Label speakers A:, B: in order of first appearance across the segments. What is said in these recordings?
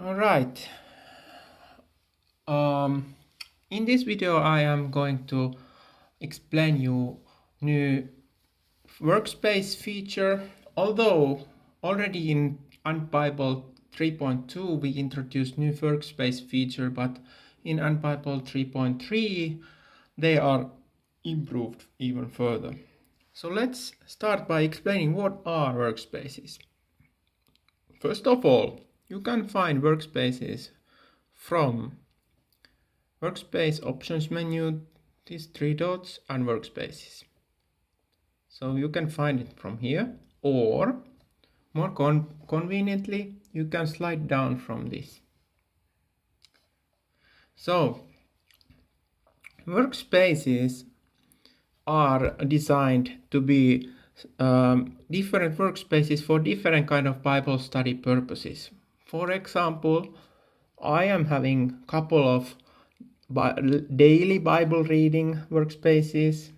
A: All right. In this video, I am going to explain you new workspace feature. Although already in Unbible 3.2 we introduced new workspace feature, but in Unbible 3.3 they are improved even further. So let's start by explaining what are workspaces. First of all, you can find workspaces from Workspace options menu, these three dots and workspaces. So you can find it from here, or more conveniently, you can slide down from this. So workspaces are designed to be different workspaces for different kind of Bible study purposes. For example, I am having a couple of daily Bible reading workspaces,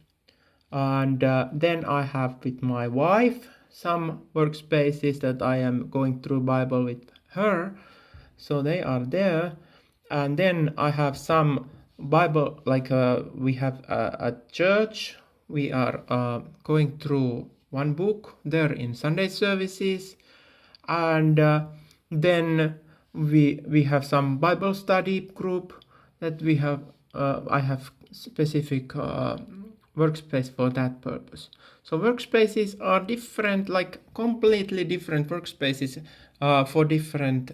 A: and then I have with my wife some workspaces that I am going through Bible with her, so they are there. And then I have some Bible, like we have a church, we are going through one book there in Sunday services, and then we have some Bible study group that we have. I have specific workspace for that purpose. So workspaces are different, like completely different workspaces for different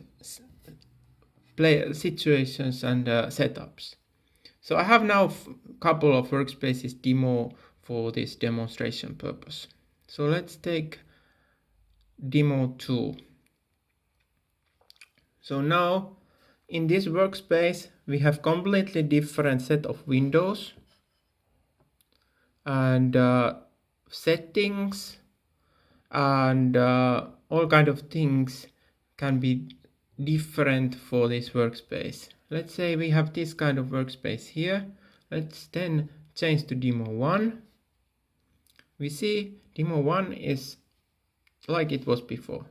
A: play situations and setups. So I have now a couple of workspaces demo for this demonstration purpose. So let's take demo 2. So now in this workspace we have completely different set of windows and settings, and all kind of things can be different for this workspace. Let's say we have this kind of workspace here. Let's then change to demo 1. We see demo 1 is like it was before,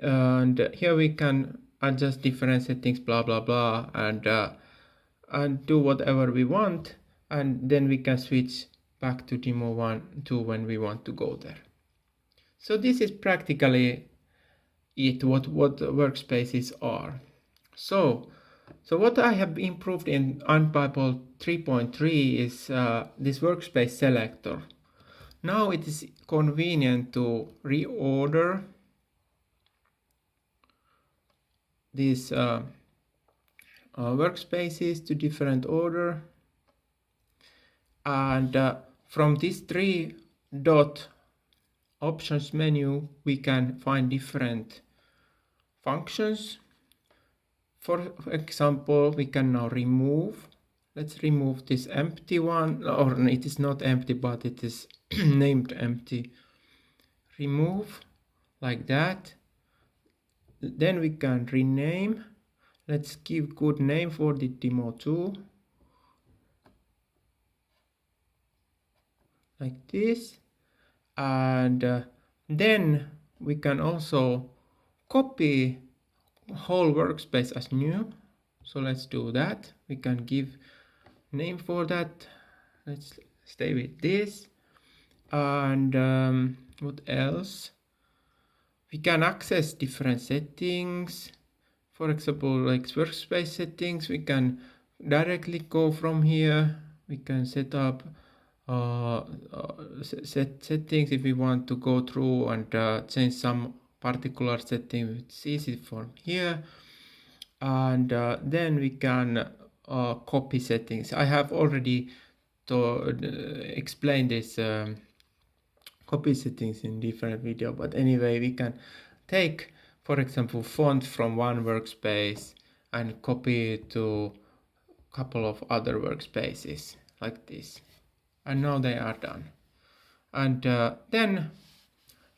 A: and here we can adjust different settings, blah blah blah, and do whatever we want, and then we can switch back to demo 1 to when we want to go there. So this is practically it, what workspaces are. So what I have improved in Unbible 3.3 is this workspace selector. Now it is convenient to reorder these workspaces to different order, and from this 3-dot options menu we can find different functions. For example, we can now remove. Let's remove this empty one, or it is not empty but it is named empty. Remove like that. Then we can rename. Let's give good name for the demo 2, like this. And then we can also copy whole workspace as new. So let's do that. We can give name for that. Let's stay with this. And what else? We can access different settings. For example, like workspace settings, we can directly go from here. We can set up settings if we want to go through and change some particular setting. It's easy from here, and then we can copy settings. I have already explained this copy settings in different video, but anyway, we can take, for example, font from one workspace and copy it to a couple of other workspaces like this. And now they are done. And then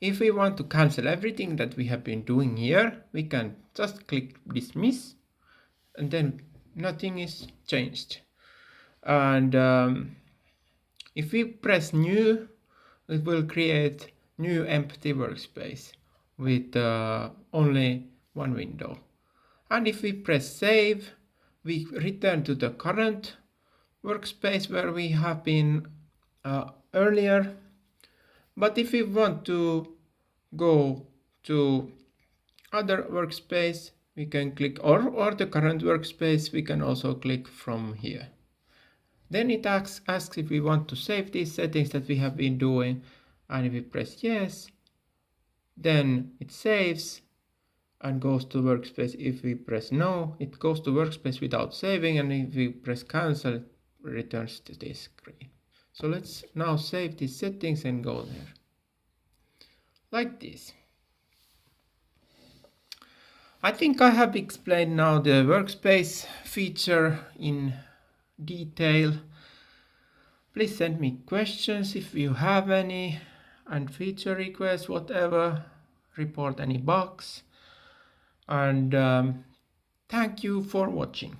A: if we want to cancel everything that we have been doing here, we can just click dismiss, and then nothing is changed. And if we press new, it will create new empty workspace with only one window. And if we press save, we return to the current workspace where we have been earlier. But if we want to go to other workspace, we can click, or the current workspace, we can also click from here. Then it asks if we want to save these settings that we have been doing, and if we press yes, then it saves and goes to workspace. If we press no, it goes to workspace without saving, and if we press cancel, it returns to this screen. So let's now save these settings and go there. Like this. I think I have explained now the workspace feature in detail. Please send me questions if you have any, and feature requests, whatever, report any bugs. And thank you for watching.